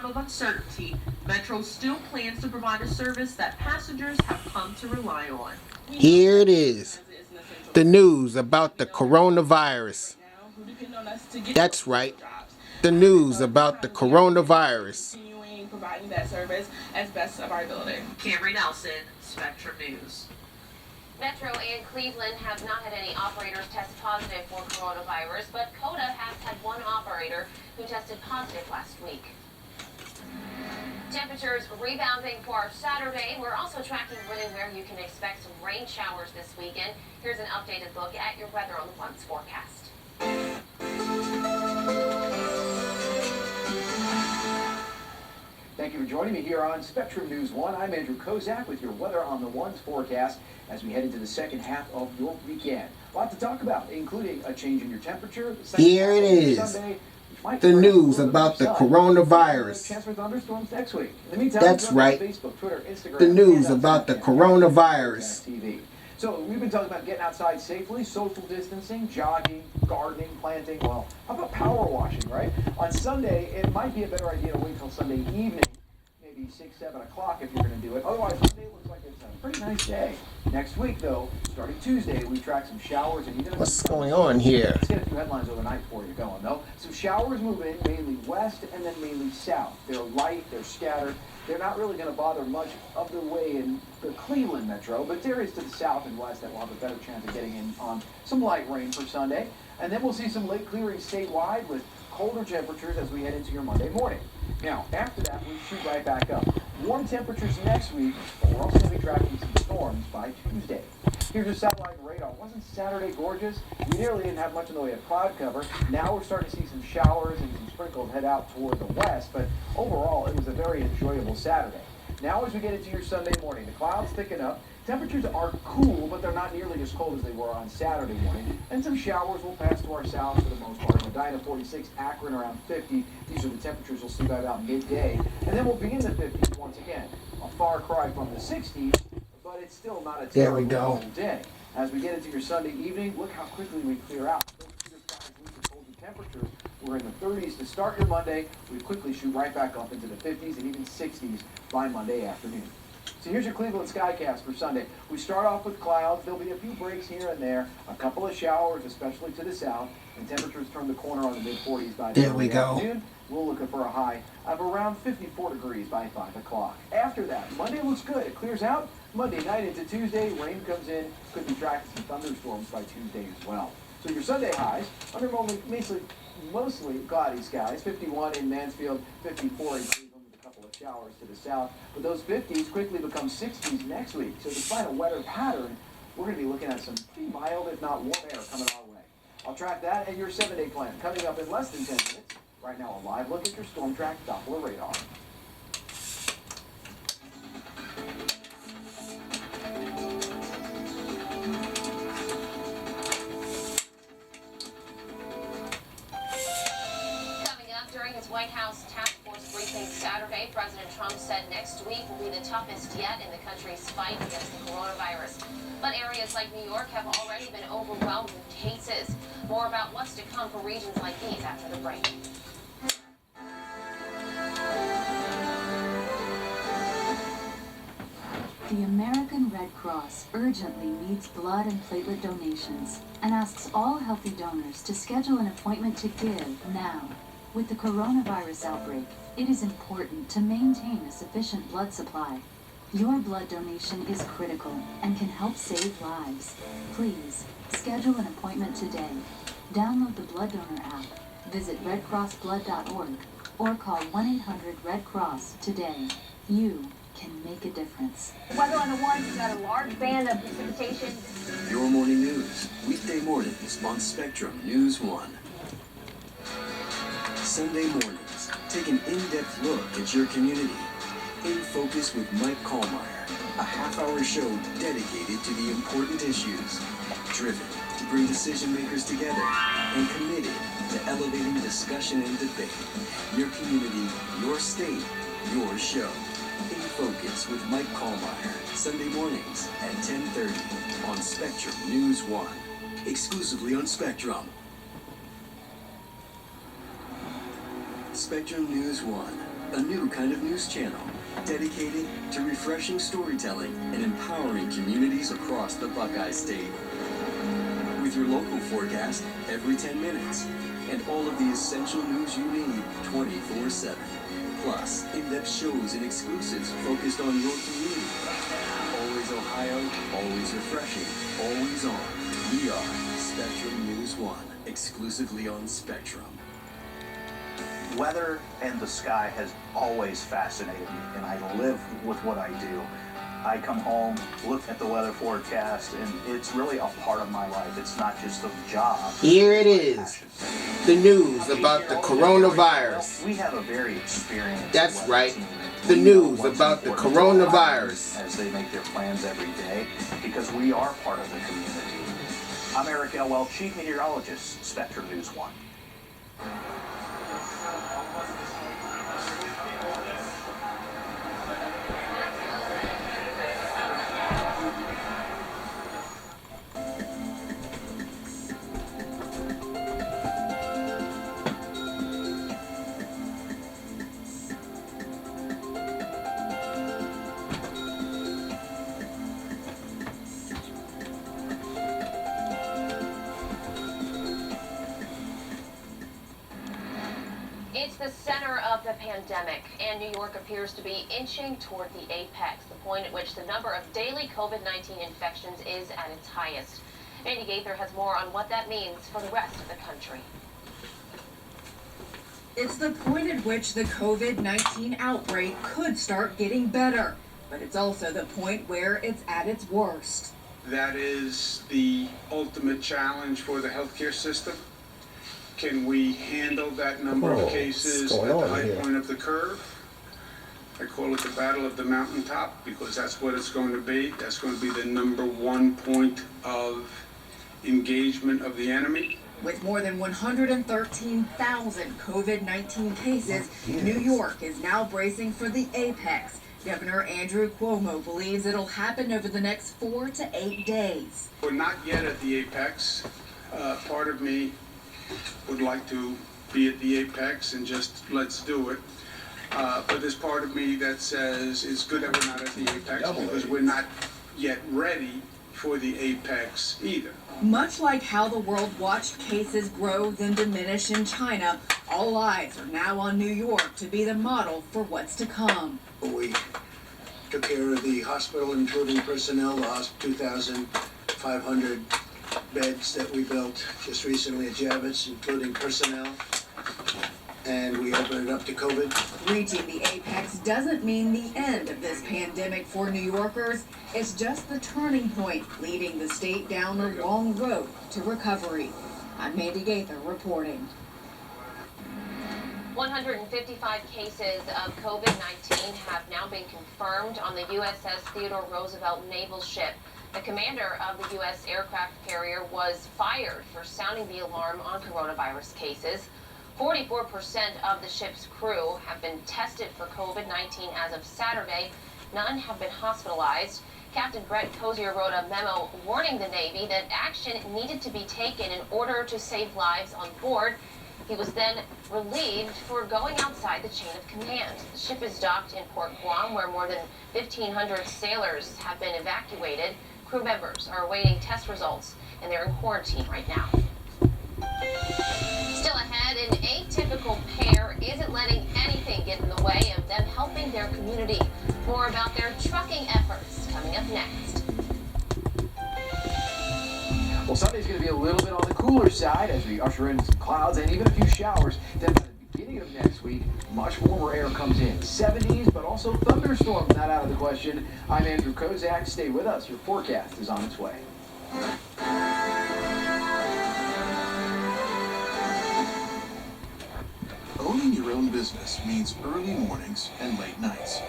time of uncertainty, Metro still plans to provide a service that passengers have come to rely on. Here it is. The news about the coronavirus. That's right. The news about the coronavirus. Providing that service as best of our ability. Camry Nelson, Spectrum News. Metro and Cleveland have not had any operators test positive for coronavirus, but COTA has had one operator who tested positive last week. Temperatures rebounding for Saturday. We're also tracking when and where you can expect some rain showers this weekend. Here's an updated look at your weather on the One's forecast. Thank you for joining me here on Spectrum News 1. I'm Andrew Kozak with your weather on the One's forecast as we head into the second half of your weekend. A lot to talk about, including a change in your temperature. Here it is. The news about the coronavirus. Chance for thunderstorms next week. In the meantime, that's right. Facebook, Twitter, Instagram, the news about the coronavirus. TV. So we've been talking about getting outside safely, social distancing, jogging, gardening, planting. Well, how about power washing, right? On Sunday, it might be a better idea to wait till Sunday evening, maybe 6, 7 o'clock if you're going to do it. Otherwise, Monday looks like it's a pretty nice day. Next week, though, starting Tuesday, we track some showers and even what's going on here? Let's get a few headlines overnight before you're going, though. Some showers move in mainly west and then mainly south. They're light, they're scattered. They're not really going to bother much of the way in the Cleveland metro, but areas to the south and west that will have a better chance of getting in on some light rain for Sunday. And then we'll see some late clearing statewide with colder temperatures as we head into your Monday morning. Now, after that, we shoot right back up. Warm temperatures next week, but we're also going to be tracking some storms by Tuesday. Here's your satellite radar. Wasn't Saturday gorgeous? We nearly didn't have much in the way of cloud cover. Now we're starting to see some showers and some sprinkles head out toward the west, but overall it was a very enjoyable Saturday. Now as we get into your Sunday morning, the clouds thicken up. Temperatures are cool, but they're not nearly as cold as they were on Saturday morning. And some showers will pass to our south for the most part. Medina 46, Akron around 50. These are the temperatures we'll see by about midday. And then we'll be in the 50s once again. A far cry from the 60s, but it's still not a terrible cold day. As we get into your Sunday evening, look how quickly we clear out. Those clear skies lead to colder temperatures. We're in the 30s to start your Monday. We quickly shoot right back up into the 50s and even 60s by Monday afternoon. So here's your Cleveland Skycast for Sunday. We start off with clouds. There'll be a few breaks here and there, a couple of showers, especially to the south, and temperatures turn the corner on the mid-40s by the afternoon. We're looking for a high of around 54 degrees by 5 o'clock. After that, Monday looks good. It clears out. Monday night into Tuesday, rain comes in. Could be tracking some thunderstorms by Tuesday as well. So your Sunday highs, under mostly cloudy skies, 51 in Mansfield, 54 in Cleveland. Showers to the south, but those 50s quickly become 60s next week. So despite a wetter pattern, we're going to be looking at some pretty mild, if not warm air coming our way. I'll track that and your 7-day plan coming up in less than 10 minutes. Right now, a live look at your Storm Track Doppler radar. During his White House task force briefing Saturday, President Trump said next week will be the toughest yet in the country's fight against the coronavirus. But areas like New York have already been overwhelmed with cases. More about what's to come for regions like these after the break. The American Red Cross urgently needs blood and platelet donations and asks all healthy donors to schedule an appointment to give now. With the coronavirus outbreak, it is important to maintain a sufficient blood supply. Your blood donation is critical and can help save lives. Please, schedule an appointment today. Download the Blood Donor app, visit redcrossblood.org, or call 1-800-RED-CROSS today. You can make a difference. Weather on the Ones has got a large band of precipitation. Your morning news, weekday mornings on Spectrum News 1. Sunday mornings, take an in-depth look at your community. In Focus with Mike Kallmeyer, a half-hour show dedicated to the important issues, driven to bring decision makers together, and committed to elevating discussion and debate. Your community, your state, your show. In Focus with Mike Kallmeyer, Sunday mornings at 10:30 on Spectrum News 1, exclusively on Spectrum. Spectrum News 1, a new kind of news channel dedicated to refreshing storytelling and empowering communities across the Buckeye State. With your local forecast every 10 minutes and all of the essential news you need 24/7. Plus, in-depth shows and exclusives focused on your community. Always Ohio, always refreshing, always on. We are Spectrum News One, exclusively on Spectrum. Weather and the sky has always fascinated me, and I live with what I do. I come home, look at the weather forecast, and it's really a part of my life. It's not just a job. Here it is. The news about the coronavirus. We have a very experienced That's weather right. team. The We know news what's about the important to our coronavirus. as they make their plans every day, because we are part of the community. I'm Eric Elwell, Chief Meteorologist, Spectrum News 1. It's the center of the pandemic, and New York appears to be inching toward the apex, the point at which the number of daily COVID-19 infections is at its highest. Andy Gaither has more on what that means for the rest of the country. It's the point at which the COVID-19 outbreak could start getting better, but it's also the point where it's at its worst. That is the ultimate challenge for the healthcare system. Can we handle that number of cases at the high point of the curve? I call it the battle of the mountaintop because that's what it's going to be. That's going to be the number one point of engagement of the enemy. With more than 113,000 COVID-19 cases, New York is now bracing for the apex. Governor Andrew Cuomo believes it'll happen over the next 4 to 8 days. We're not yet at the apex. Part of me would like to be at the apex and just let's do it. But there's part of me that says it's good that we're not at the apex because we're not yet ready for the apex either. Much like how the world watched cases grow then diminish in China, all eyes are now on New York to be the model for what's to come. We took care of the hospital, including personnel, the 2,500 beds that we built just recently at Javits, including personnel, and we opened it up to COVID. Reaching the apex doesn't mean the end of this pandemic for New Yorkers. It's just the turning point, leading the state down a long road to recovery. I'm Mandy Gaither reporting. 155 cases of COVID-19 have now been confirmed on the USS Theodore Roosevelt naval ship. The commander of the U.S. aircraft carrier was fired for sounding the alarm on coronavirus cases. 44% of the ship's crew have been tested for COVID-19 as of Saturday. None have been hospitalized. Captain Brett Cozier wrote a memo warning the Navy that action needed to be taken in order to save lives on board. He was then relieved for going outside the chain of command. The ship is docked in Port Guam, where more than 1,500 sailors have been evacuated. Crew members are awaiting test results, and they're in quarantine right now. Still ahead, an atypical pair isn't letting anything get in the way of them helping their community. More about their trucking efforts coming up next. Well, Sunday's going to be a little bit on the cooler side as we usher in some clouds and even a few showers. Then by the beginning of next week, much warmer air comes in. 70s, but also thunderstorms not out of the question. I'm Andrew Kozak. Stay with us. Your forecast is on its way. Owning your own business means early mornings and late nights.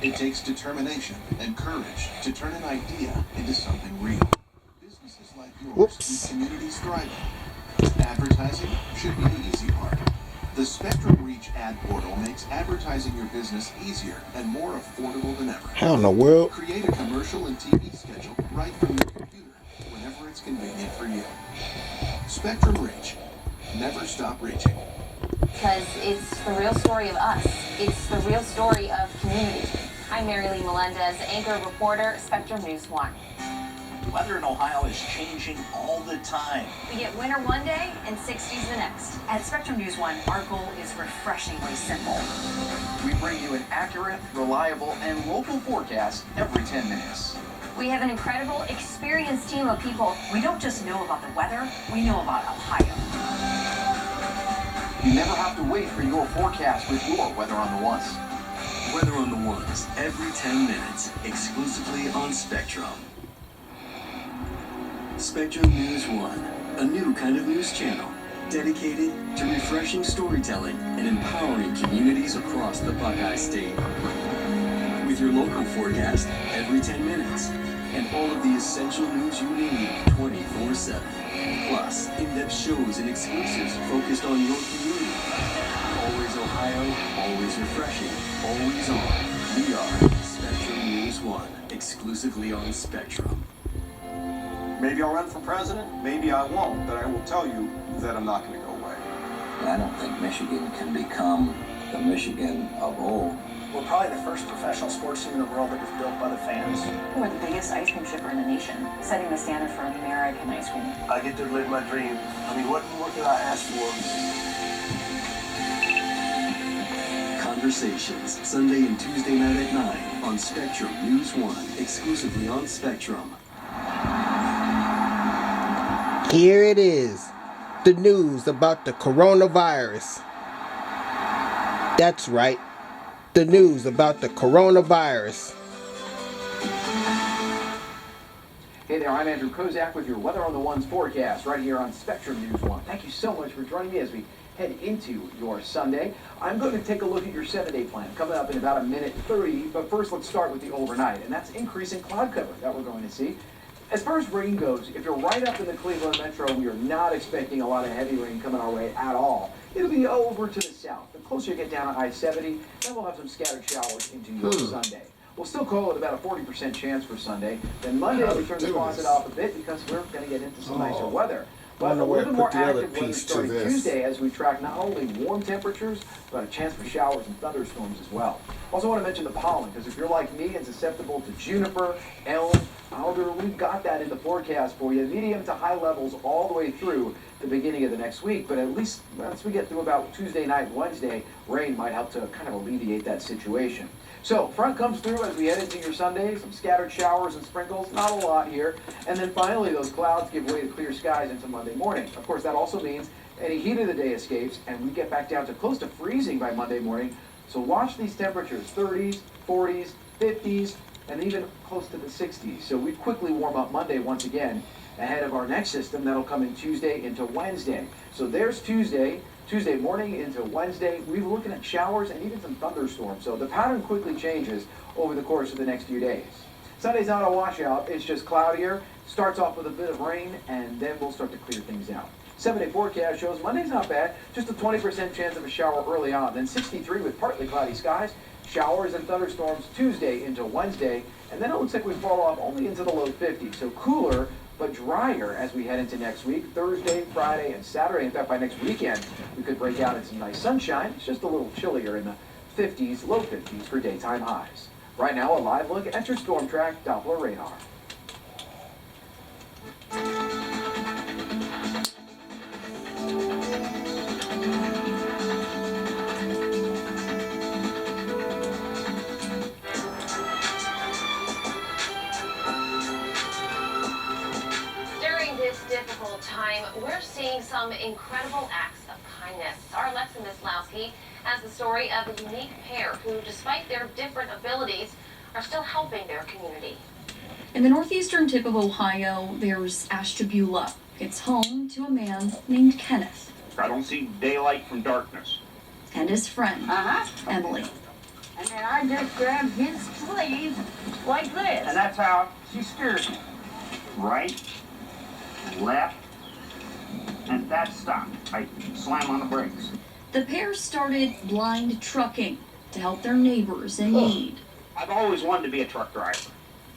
It takes determination and courage to turn an idea into something real. Businesses like yours keep communities thriving. Advertising should be the easy part. The Spectrum Reach ad portal makes advertising your business easier and more affordable than ever. How in the world? Create a commercial and TV schedule right from your computer, whenever it's convenient for you. Spectrum Reach. Never stop reaching. because it's the real story of us. It's the real story of community. I'm Mary Lee Melendez, anchor reporter, Spectrum News 1. Weather in Ohio is changing all the time. We get winter one day and 60s the next. At Spectrum News 1, our goal is refreshingly simple. We bring you an accurate, reliable, and local forecast every 10 minutes. We have an incredible, experienced team of people. We don't just know about the weather, we know about Ohio. You never have to wait for your forecast with your Weather on the Ones. Weather on the Ones, every 10 minutes, exclusively on Spectrum. Spectrum News 1, a new kind of news channel dedicated to refreshing storytelling and empowering communities across the Buckeye State. With your local forecast every 10 minutes and all of the essential news you need 24/7. Plus, in-depth shows and exclusives focused on your community. Always Ohio, always refreshing, always on. We are Spectrum News 1, exclusively on Spectrum. Maybe I'll run for president, maybe I won't, but I will tell you that I'm not going to go away. I don't think Michigan can become the Michigan of old. We're probably the first professional sports team in the world that was built by the fans. We're the biggest ice cream shipper in the nation, setting the standard for American ice cream. I get to live my dream. I mean, what could I ask for? Conversations, Sunday and Tuesday night at 9 on Spectrum News 1, exclusively on Spectrum. Here it is, the news about the coronavirus. That's right, the news about the coronavirus. Hey there, I'm Andrew Kozak with your Weather on the Ones forecast right here on Spectrum News 1. Thank you so much for joining me as we head into your Sunday. I'm going to take a look at your 7-day plan coming up in about a minute 30, but first let's start with the overnight, and that's increasing cloud cover that we're going to see. As far as rain goes, if you're right up in the Cleveland metro, we are not expecting a lot of heavy rain coming our way at all. It'll be over to the south. The closer you get down to I-70, then we'll have some scattered showers into your Sunday. We'll still call it about a 40% chance for Sunday. Then Monday, we turn the faucet off a bit because we're going to get into some nicer weather. But a little bit more active weather starting Tuesday as we track not only warm temperatures, but a chance for showers and thunderstorms as well. Also want to mention the pollen, because if you're like me and susceptible to juniper, elm, alder, we've got that in the forecast for you. Medium to high levels all the way through the beginning of the next week. But at least once we get through about Tuesday night, Wednesday, rain might help to kind of alleviate that situation. So, front comes through as we head into your Sunday, some scattered showers and sprinkles, not a lot here. And then finally, those clouds give way to clear skies into Monday morning. Of course, that also means any heat of the day escapes, and we get back down to close to freezing by Monday morning. So watch these temperatures, 30s, 40s, 50s, and even close to the 60s. So we quickly warm up Monday once again ahead of our next system. That'll come in Tuesday into Wednesday. So there's Tuesday morning into Wednesday. We're looking at showers and even some thunderstorms. So the pattern quickly changes over the course of the next few days. Sunday's not a washout. It's just cloudier. Starts off with a bit of rain, and then we'll start to clear things out. 7-day forecast shows Monday's not bad. Just a 20% chance of a shower early on. Then 63 with partly cloudy skies. Showers and thunderstorms Tuesday into Wednesday. And then it looks like we fall off only into the low 50s. So cooler, but drier as we head into next week. Thursday, Friday, and Saturday. In fact, by next weekend, we could break out in some nice sunshine. It's just a little chillier in the 50s, low 50s for daytime highs. Right now, a live look at your storm track Doppler radar. Difficult time, we're seeing some incredible acts of kindness. Our Alexa Mislowski has the story of a unique pair who, despite their different abilities, are still helping their community. In the northeastern tip of Ohio, there's Ashtabula. It's home to a man named Kenneth. I don't see daylight from darkness. And his friend, Emily. And then I just grabbed his sleeve like this. And that's how she steers me. Right, left, and that stopped. I slam on the brakes. The pair started blind trucking to help their neighbors in need. I've always wanted to be a truck driver,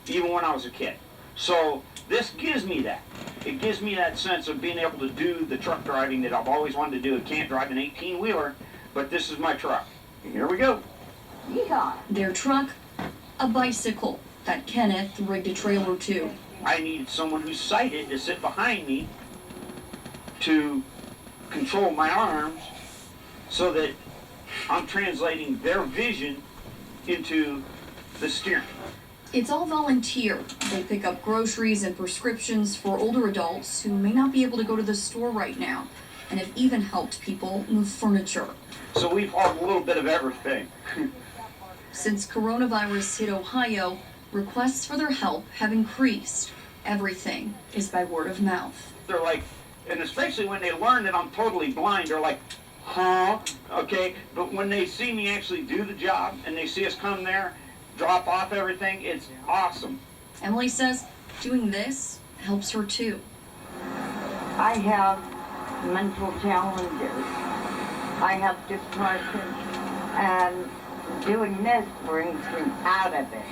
even when I was a kid. So this gives me that. It gives me that sense of being able to do the truck driving that I've always wanted to do. I can't drive an 18-wheeler, but this is my truck. And here we go. Yeehaw. Their truck, a bicycle that Kenneth rigged a trailer to. I needed someone who's sighted to sit behind me to control my arms so that I'm translating their vision into the steering. It's all volunteer. They pick up groceries and prescriptions for older adults who may not be able to go to the store right now, and have even helped people move furniture. So we've hauled a little bit of everything. Since coronavirus hit Ohio, requests for their help have increased. Everything is by word of mouth. They're like, and especially when they learn that I'm totally blind, they're like, huh? Okay, but when they see me actually do the job and they see us come there, drop off everything, it's awesome. Emily says doing this helps her too. I have mental challenges. I have depression, and doing this brings me out of it.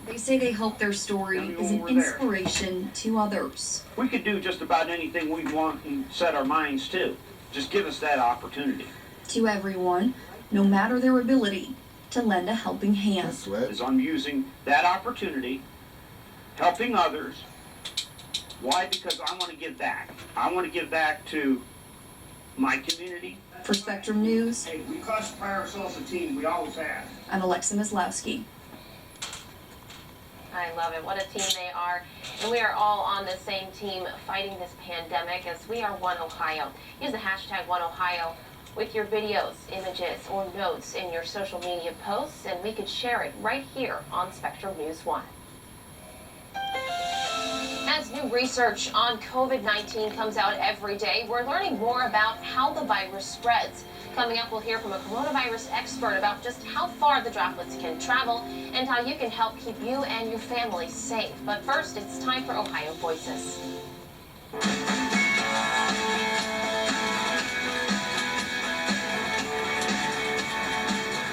They say they hope their story is an inspiration to others. We could do just about anything we want and set our minds to. Just give us that opportunity. To everyone, no matter their ability, to lend a helping hand. As I'm using that opportunity, helping others. Why? Because I want to give back. I want to give back to my community. For Spectrum News, Hey, we classify ourselves a team. We always have. I'm Alexa Mislowski. I love it. What a team they are. And we are all on the same team fighting this pandemic as we are One Ohio. Use the hashtag One Ohio with your videos, images, or notes in your social media posts, and we could share it right here on Spectrum News 1. As new research on COVID-19 comes out every day, we're learning more about how the virus spreads. Coming up, we'll hear from a coronavirus expert about just how far the droplets can travel and how you can help keep you and your family safe. But first, it's time for Ohio Voices.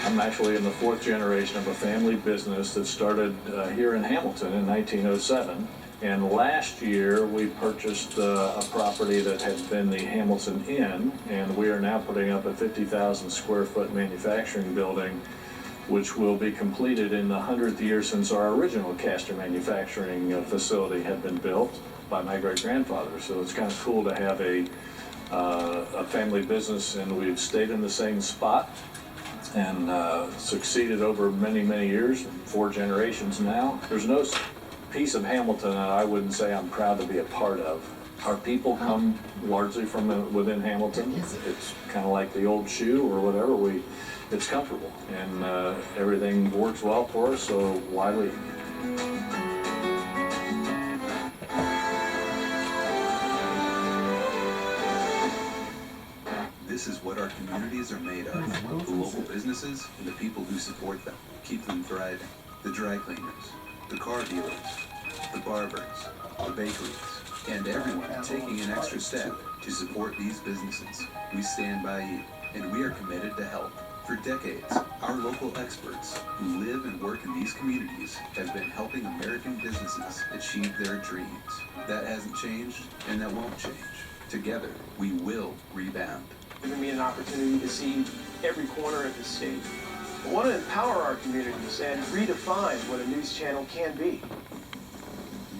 I'm actually in the fourth generation of a family business that started here in Hamilton in 1907. And last year we purchased a property that had been the Hamilton Inn, and we are now putting up a 50,000 square foot manufacturing building, which will be completed in the 100th year since our original Castor manufacturing facility had been built by my great-grandfather. So it's kind of cool to have a family business, and we've stayed in the same spot and succeeded over many, many years, 4 generations now. There's no piece of Hamilton that I wouldn't say I'm proud to be a part of. Our people come largely from within Hamilton. It's kind of like the old shoe or whatever. It's comfortable, and everything works well for us, so why leave? This is what our communities are made of. The local businesses and the people who support them. Keep them thriving. The dry cleaners, the car dealers, the barbers, the bakeries, and everyone taking an extra step to support these businesses. We stand by you, and we are committed to help. For decades, our local experts who live and work in these communities have been helping American businesses achieve their dreams. That hasn't changed, and that won't change. Together, we will rebound. Giving me an opportunity to see every corner of the state. I want to empower our communities and redefine what a news channel can be.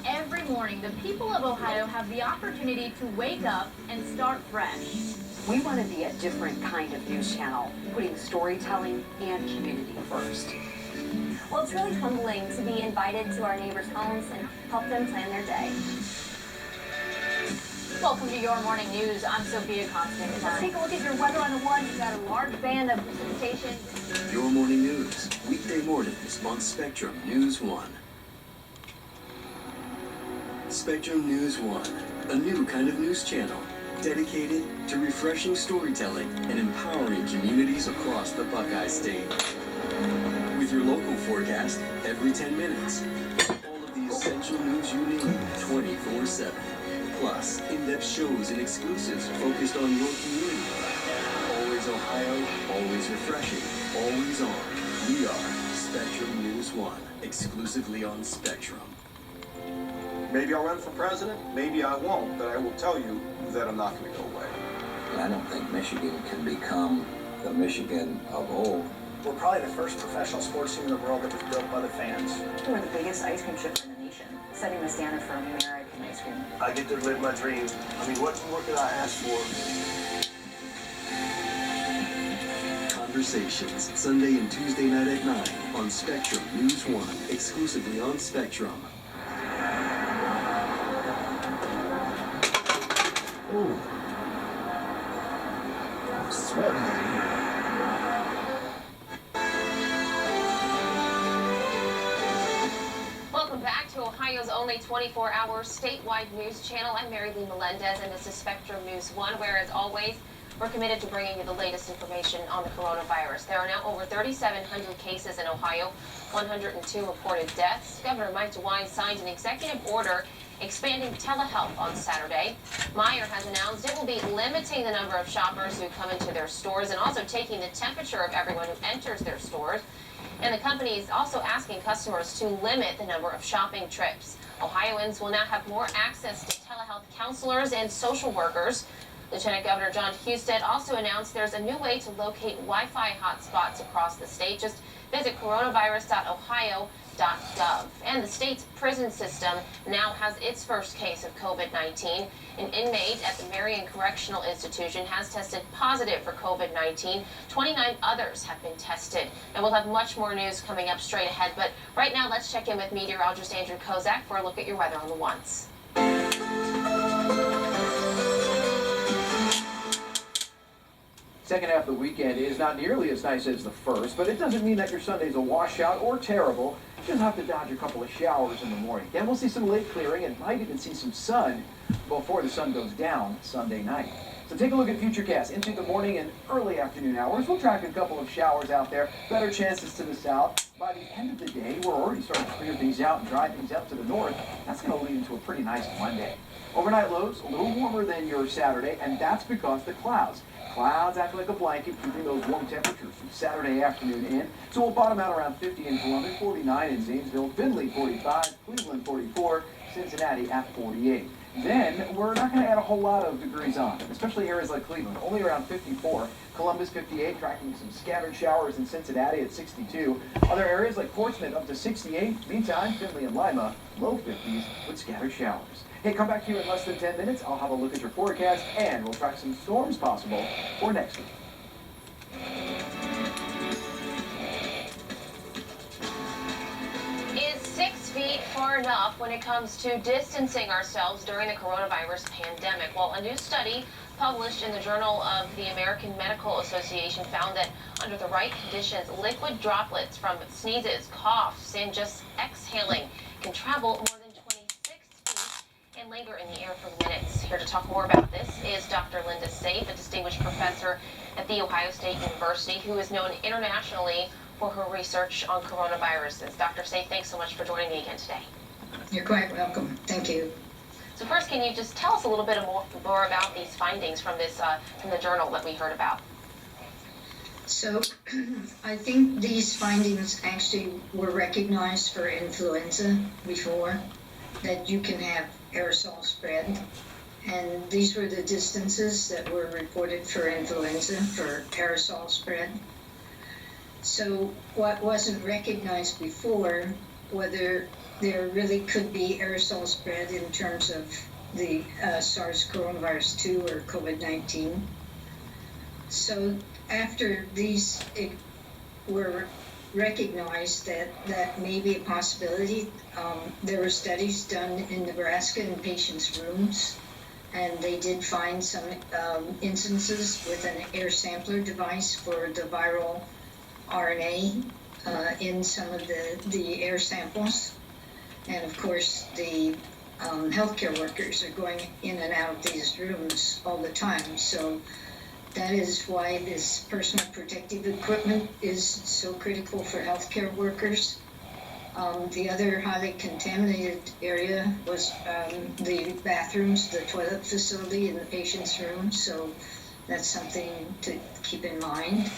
Every morning, the people of Ohio have the opportunity to wake up and start fresh. We want to be a different kind of news channel, putting storytelling and community first. Well, it's really humbling to be invited to our neighbors' homes and help them plan their day. Welcome to Your Morning News. I'm Sophia Constantine. Let's take a look at your weather on the one. You've got a large band of precipitation. Your Morning News, weekday mornings on Spectrum News 1. Spectrum News 1, a new kind of news channel dedicated to refreshing storytelling and empowering communities across the Buckeye State. With your local forecast every 10 minutes. All of the essential news you need 24/7. Plus, in-depth shows and exclusives focused on your community. Always Ohio, always refreshing, always on. We are Spectrum News 1, exclusively on Spectrum. Maybe I'll run for president, maybe I won't, but I will tell you that I'm not going to go away. I don't think Michigan can become the Michigan of old. We're probably the first professional sports team in the world that was built by the fans. We're the biggest ice cream shipper in the nation, setting the standard for American ice cream. I get to live my dream. I mean, what more could I ask for? Conversations, Sunday and Tuesday night at 9 on Spectrum News 1, exclusively on Spectrum. Ooh. I'm sweating over here. Welcome back to Ohio's only 24-hour statewide news channel. I'm Mary Lee Melendez, and this is Spectrum News 1, where, as always, we're committed to bringing you the latest information on the coronavirus. There are now over 3,700 cases in Ohio, 102 reported deaths. Governor Mike DeWine signed an executive order expanding telehealth on Saturday. Meijer has announced it will be limiting the number of shoppers who come into their stores and also taking the temperature of everyone who enters their stores. And the company is also asking customers to limit the number of shopping trips. Ohioans will now have more access to telehealth counselors and social workers. Lieutenant Governor John Husted also announced there's a new way to locate Wi-Fi hotspots across the state. Just visit coronavirus.ohio.gov. And the state's prison system now has its first case of COVID-19. An inmate at the Marion Correctional Institution has tested positive for COVID-19. 29 others have been tested. And we'll have much more news coming up straight ahead. But right now, let's check in with meteorologist Andrew Kozak for a look at your weather on the ones. Second half of the weekend is not nearly as nice as the first, but it doesn't mean that your Sunday's a washout or terrible. You just have to dodge a couple of showers in the morning. Then we'll see some late clearing and might even see some sun before the sun goes down Sunday night. So take a look at Futurecast into the morning and early afternoon hours. We'll track a couple of showers out there, better chances to the south. By the end of the day, we're already starting to clear things out and dry things out to the north. That's going to lead into a pretty nice Monday. Overnight lows, a little warmer than your Saturday, and that's because the clouds act like a blanket, keeping those warm temperatures from Saturday afternoon in. So we'll bottom out around 50 in Columbus, 49 in Zanesville, Findlay 45, Cleveland 44, Cincinnati at 48. Then we're not going to add a whole lot of degrees on, especially areas like Cleveland, only around 54. Columbus 58, tracking some scattered showers in Cincinnati at 62. Other areas like Portsmouth up to 68. Meantime, Findlay and Lima, low 50s with scattered showers. Hey, come back here in less than 10 minutes. I'll have a look at your forecast, and we'll track some storms possible for next week. Is 6 feet far enough when it comes to distancing ourselves during the coronavirus pandemic? Well, a new study published in the Journal of the American Medical Association found that under the right conditions, liquid droplets from sneezes, coughs, and just exhaling can travel more than 26 feet and linger in the air for minutes. Here to talk more about this is Dr. Linda Saif, a distinguished professor at The Ohio State University, who is known internationally for her research on coronaviruses. Dr. Saif, thanks so much for joining me again today. You're quite welcome. Thank you. So first, can you just tell us a little bit more about these findings from this from the journal that we heard about? So I think these findings actually were recognized for influenza before, that you can have aerosol spread. And these were the distances that were reported for influenza, for aerosol spread. So what wasn't recognized before, whether there really could be aerosol spread in terms of the SARS coronavirus 2 or COVID-19. So after these were recognized that may be a possibility, there were studies done in Nebraska in patients' rooms, and they did find some instances with an air sampler device for the viral RNA in some of the air samples. And of course, the healthcare workers are going in and out of these rooms all the time. So that is why this personal protective equipment is so critical for healthcare workers. The other highly contaminated area was the bathrooms, the toilet facility in the patient's room. So that's something to keep in mind.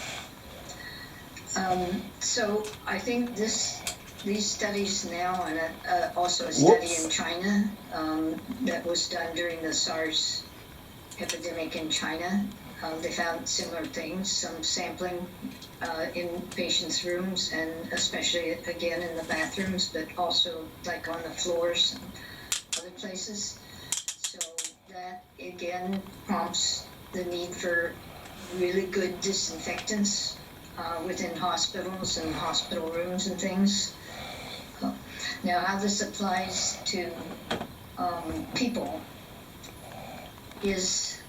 So I think these studies now, and also a study in China that was done during the SARS epidemic in China, They found similar things, some sampling in patients' rooms and especially again in the bathrooms, but also like on the floors and other places. So that again prompts the need for really good disinfectants within hospitals and hospital rooms and things. Now, how this applies to people is,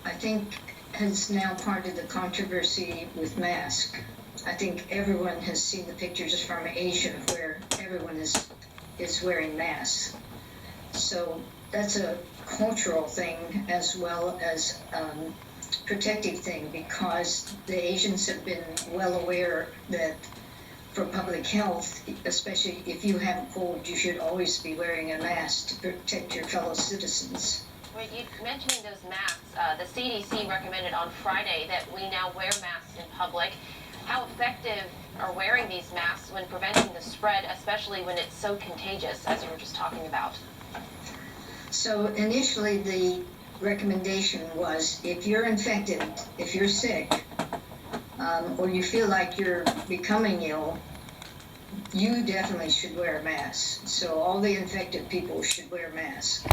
I think, has now part of the controversy with masks. I think everyone has seen the pictures from Asia where everyone is wearing masks. So that's a cultural thing as well as protective thing, because the Asians have been well aware that for public health, especially if you have a cold, you should always be wearing a mask to protect your fellow citizens. Well, you mentioning those masks, the CDC recommended on Friday that we now wear masks in public. How effective are wearing these masks when preventing the spread, especially when it's so contagious, as you were just talking about? So initially the recommendation was if you're infected, if you're sick, or you feel like you're becoming ill, you definitely should wear a mask. So all the infected people should wear masks.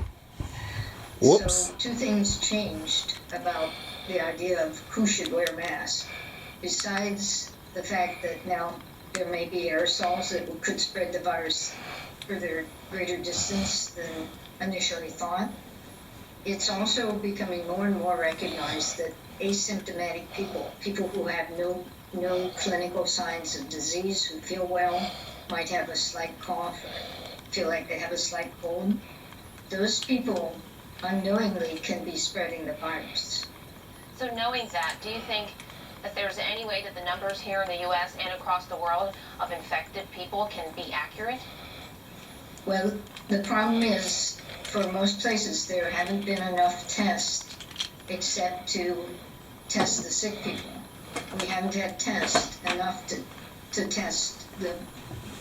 Whoops. So two things changed about the idea of who should wear masks. Besides the fact that now there may be aerosols that could spread the virus further greater distance than initially thought, it's also becoming more and more recognized that asymptomatic people who have no clinical signs of disease, who feel well, might have a slight cough, or feel like they have a slight cold, those people unknowingly can be spreading the virus. So knowing that, do you think that there's any way that the numbers here in the U.S. and across the world of infected people can be accurate? Well, the problem is, for most places, there haven't been enough tests except to test the sick people. We haven't had tests enough to test the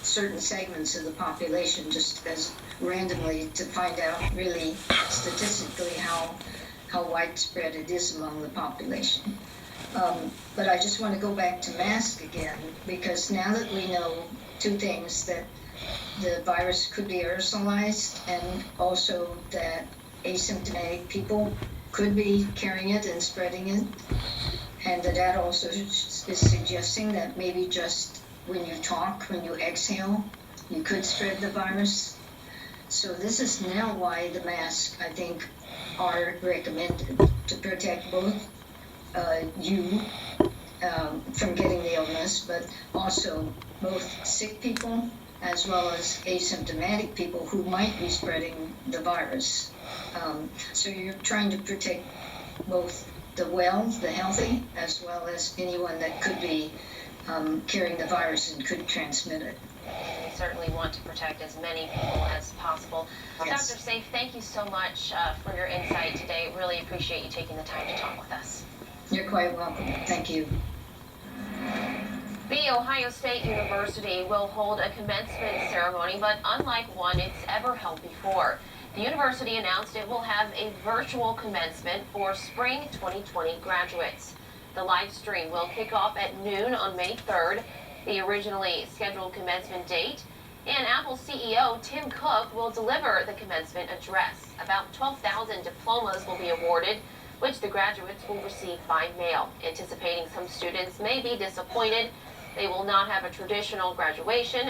certain segments of the population just as randomly to find out really statistically how widespread it is among the population. But I just want to go back to masks again, because now that we know two things, that the virus could be aerosolized and also that asymptomatic people could be carrying it and spreading it, and that also is suggesting that maybe just when you talk, when you exhale, you could spread the virus. So this is now why the masks, I think, are recommended to protect both you from getting the illness, but also both sick people as well as asymptomatic people who might be spreading the virus. So you're trying to protect both the well, the healthy, as well as anyone that could be carrying the virus and could transmit it. We certainly want to protect as many people as possible. Yes. Dr. Saif, thank you so much for your insight today. Really appreciate you taking the time to talk with us. You're quite welcome. Thank you. The Ohio State University will hold a commencement ceremony, but unlike one it's ever held before. The university announced it will have a virtual commencement for spring 2020 graduates. The live stream will kick off at noon on May 3rd, the originally scheduled commencement date, and Apple CEO Tim Cook will deliver the commencement address. About 12,000 diplomas will be awarded, which the graduates will receive by mail. Anticipating some students may be disappointed, they will not have a traditional graduation